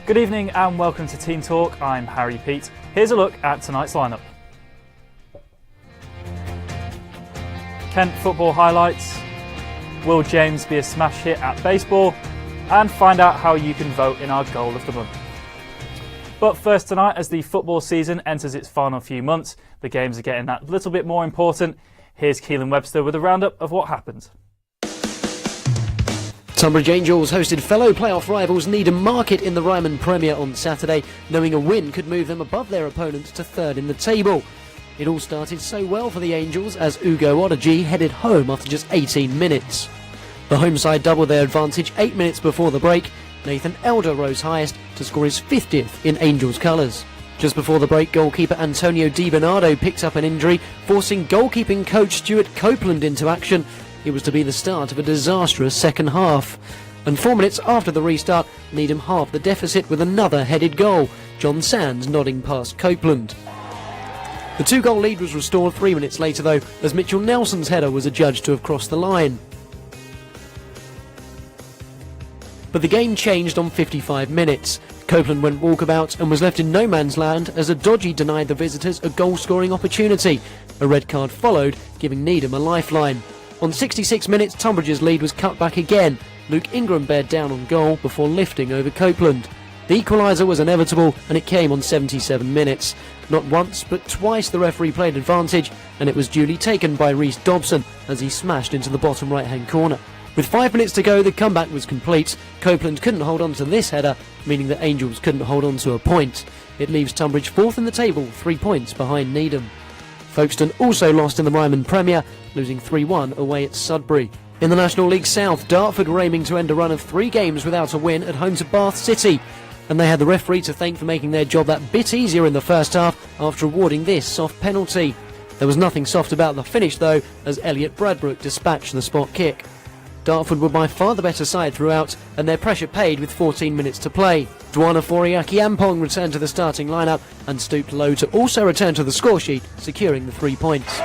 Good evening and welcome to Team Talk. I'm Harry Pete. Here's a look at tonight's lineup. Kent football highlights. Will James be a smash hit at baseball? And find out how you can vote in our goal of the month. But first tonight, as the football season enters its final few months, the games are getting that little bit more important. Here's Keelan Webster with a roundup of what happened. Tonbridge Angels hosted fellow playoff rivals Needham Margate in the Ryman Premier on Saturday, knowing a win could move them above their opponents to third in the table. It all started so well for the Angels as Ugo Odeji headed home after just 18 minutes. The home side doubled their advantage 8 minutes before the break. Nathan Elder rose highest to score his 50th in Angels colours. Just before the break, goalkeeper Antonio Di Bernardo picked up an injury, forcing goalkeeping coach Stuart Copeland into action. It was to be the start of a disastrous second half. And 4 minutes after the restart, Needham halved the deficit with another headed goal, John Sands nodding past Copeland. The 2-goal lead was restored 3 minutes later though, as Mitchell Nelson's header was adjudged to have crossed the line. But the game changed on 55 minutes. Copeland went walkabout and was left in no man's land as Odeji denied the visitors a goal-scoring opportunity. A red card followed, giving Needham a lifeline. On 66 minutes, Tonbridge's lead was cut back again. Luke Ingram bared down on goal before lifting over Copeland. The equaliser was inevitable and it came on 77 minutes. Not once but twice the referee played advantage, and it was duly taken by Rhys Dobson as he smashed into the bottom right-hand corner. With 5 minutes to go, the comeback was complete. Copeland couldn't hold on to this header, meaning that Angels couldn't hold on to a point. It leaves Tonbridge fourth in the table, 3 points behind Needham. Folkestone also lost in the Ryman Premier, losing 3-1 away at Sudbury. In the National League South, Dartford were aiming to end a run of 3 games without a win at home to Bath City. And they had the referee to thank for making their job that bit easier in the first half after awarding this soft penalty. There was nothing soft about the finish though, as Elliot Bradbrook dispatched the spot kick. Dartford were by far the better side throughout, and their pressure paid with 14 minutes to play. Dwana Foriaki Ampong returned to the starting lineup and stooped low to also return to the scoresheet, securing the 3 points.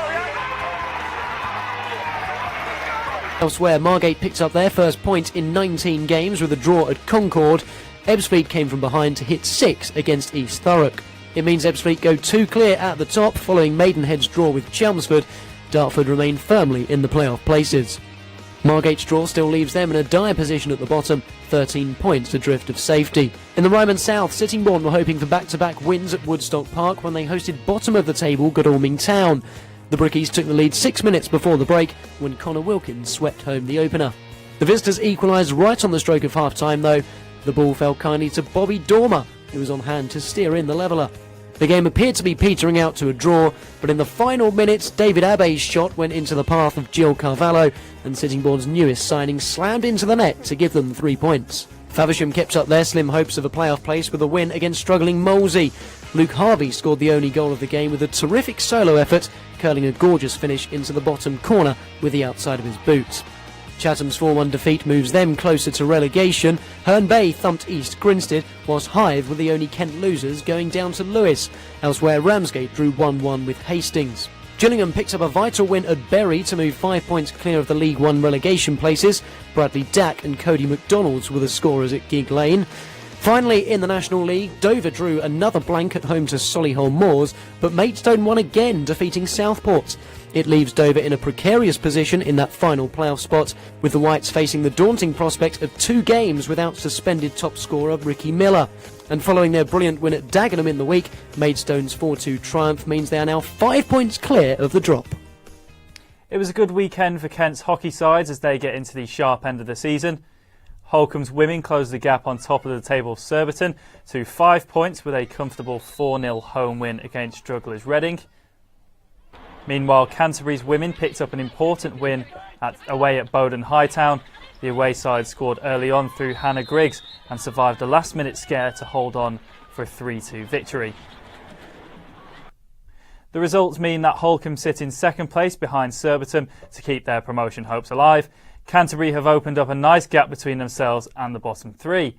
Elsewhere, Margate picked up their first point in 19 games with a draw at Concord. Ebbsfleet came from behind to hit 6 against East Thurrock. It means Ebbsfleet go 2 clear at the top following Maidenhead's draw with Chelmsford. Dartford remain firmly in the playoff places. Margate's draw still leaves them in a dire position at the bottom, 13 points adrift of safety. In the Ryman South, Sittingbourne were hoping for back-to-back wins at Woodstock Park when they hosted bottom of the table Godalming Town. The Brickies took the lead 6 minutes before the break when Connor Wilkins swept home the opener. The visitors equalised right on the stroke of half-time though. The ball fell kindly to Bobby Dormer, who was on hand to steer in the leveller. The game appeared to be petering out to a draw, but in the final minutes, David Abbey's shot went into the path of Jill Carvalho, and Sittingbourne's newest signing slammed into the net to give them 3 points. Faversham kept up their slim hopes of a playoff place with a win against struggling Molesey. Luke Harvey scored the only goal of the game with a terrific solo effort, curling a gorgeous finish into the bottom corner with the outside of his boots. Chatham's 4-1 defeat moves them closer to relegation. Herne Bay thumped East Grinstead, whilst Hythe were the only Kent losers going down to Lewis. Elsewhere, Ramsgate drew 1-1 with Hastings. Gillingham picked up a vital win at Bury to move 5 points clear of the League One relegation places. Bradley Dack and Cody McDonald's were the scorers at Gig Lane. Finally, in the National League, Dover drew another blank at home to Solihull Moors, but Maidstone won again, defeating Southport. It leaves Dover in a precarious position in that final playoff spot, with the Whites facing the daunting prospect of 2 games without suspended top scorer Ricky Miller. And following their brilliant win at Dagenham in the week, Maidstone's 4-2 triumph means they are now 5 points clear of the drop. It was a good weekend for Kent's hockey sides as they get into the sharp end of the season. Holcomb's women closed the gap on top of the table Surbiton to 5 points with a comfortable 4-0 home win against strugglers Reading. Meanwhile, Canterbury's women picked up an important win away at Bowden Hightown. The away side scored early on through Hannah Griggs and survived a last-minute scare to hold on for a 3-2 victory. The results mean that Holcombe sit in second place behind Surbiton to keep their promotion hopes alive. Canterbury have opened up a nice gap between themselves and the bottom 3.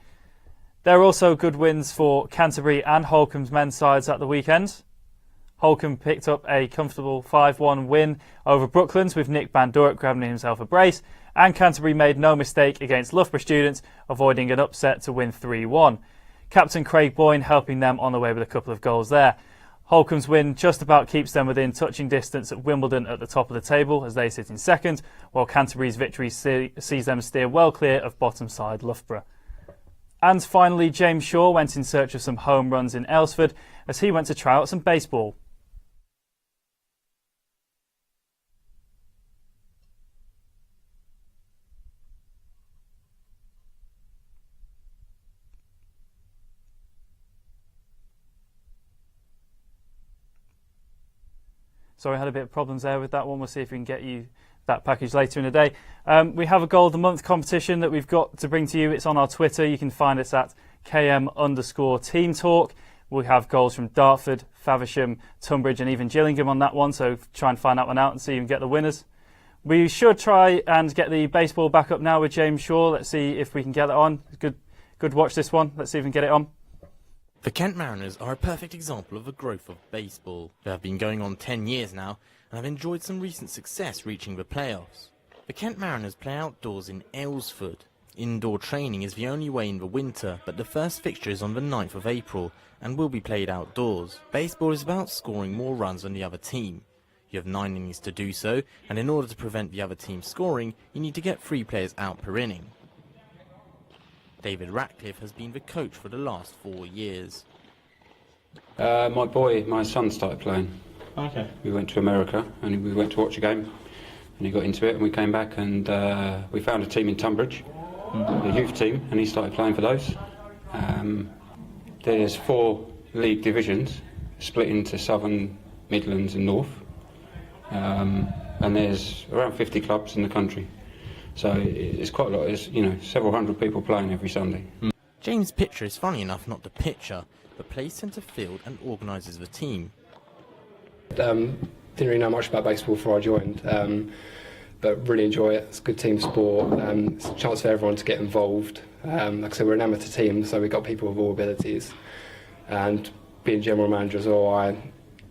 There are also good wins for Canterbury and Holcombe's men's sides at the weekend. Holcombe picked up a comfortable 5-1 win over Brooklands with Nick Bandurek grabbing himself a brace, and Canterbury made no mistake against Loughborough Students, avoiding an upset to win 3-1. Captain Craig Boyne helping them on the way with a couple of goals there. Holcomb's win just about keeps them within touching distance at Wimbledon at the top of the table as they sit in second, while Canterbury's victory sees them steer well clear of bottom side Loughborough. And finally, James Shaw went in search of some home runs in Aylesford as he went to try out some baseball. Sorry, I had a bit of problems there with that one. We'll see if we can get you that package later in the day. We have a Goal of the Month competition that we've got to bring to you. It's on our Twitter. You can find us at KM_Team Talk. We have goals from Dartford, Faversham, Tonbridge and even Gillingham on that one, so try and find that one out and see if you can get the winners. We should try and get the baseball back up now with James Shaw. Let's see if we can get it on. Good watch this one. Let's see if we can get it on. The Kent Mariners are a perfect example of the growth of baseball. They have been going on 10 years now and have enjoyed some recent success reaching the playoffs. The Kent Mariners play outdoors in Aylesford. Indoor training is the only way in the winter, but the first fixture is on the 9th of April and will be played outdoors. Baseball is about scoring more runs than the other team. You have 9 innings to do so, and in order to prevent the other team scoring, you need to get 3 players out per inning. David Ratcliffe has been the coach for the last 4 years. My son started playing. Okay. We went to America and we went to watch a game and he got into it and we came back and we found a team in Tonbridge, a youth team, and he started playing for those. There's 4 league divisions split into Southern, Midlands and North, and there's around 50 clubs in the country. So it's quite a lot. There's, several hundred people playing every Sunday. James Pitcher is funny enough not the pitcher, but plays centre field and organises the team. Didn't really know much about baseball before I joined, but really enjoy it. It's a good team sport. It's a chance for everyone to get involved. Like I said, we're an amateur team, so we've got people with all abilities. And being general manager as well, I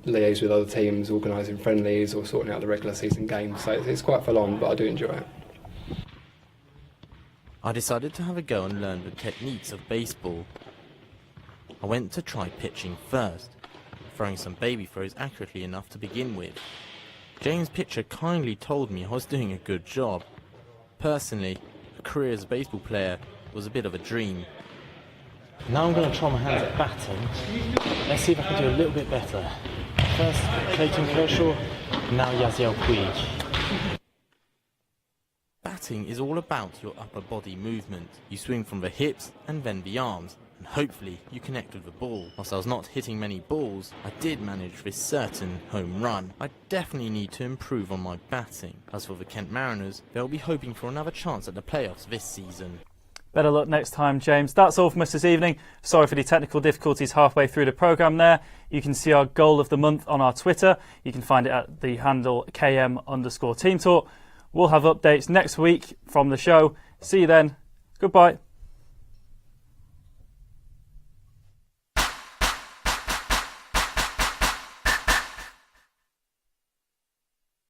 liaise with other teams, organising friendlies or sorting out the regular season games. So it's quite full on, but I do enjoy it. I decided to have a go and learn the techniques of baseball. I went to try pitching first, throwing some baby throws accurately enough to begin with. James Pitcher kindly told me I was doing a good job. Personally, a career as a baseball player was a bit of a dream. Now I'm going to try my hands at batting. Let's see if I can do a little bit better. First, Clayton Kershaw, now Yasiel Puig. Batting is all about your upper body movement. You swing from the hips and then the arms, and hopefully you connect with the ball. Whilst I was not hitting many balls, I did manage this certain home run. I definitely need to improve on my batting. As for the Kent Mariners, they'll be hoping for another chance at the playoffs this season. Better luck next time, James. That's all from us this evening. Sorry for the technical difficulties halfway through the programme there. You can see our Goal of the Month on our Twitter. You can find it at the handle KM_Team Talk. We'll have updates next week from the show. See you then. Goodbye.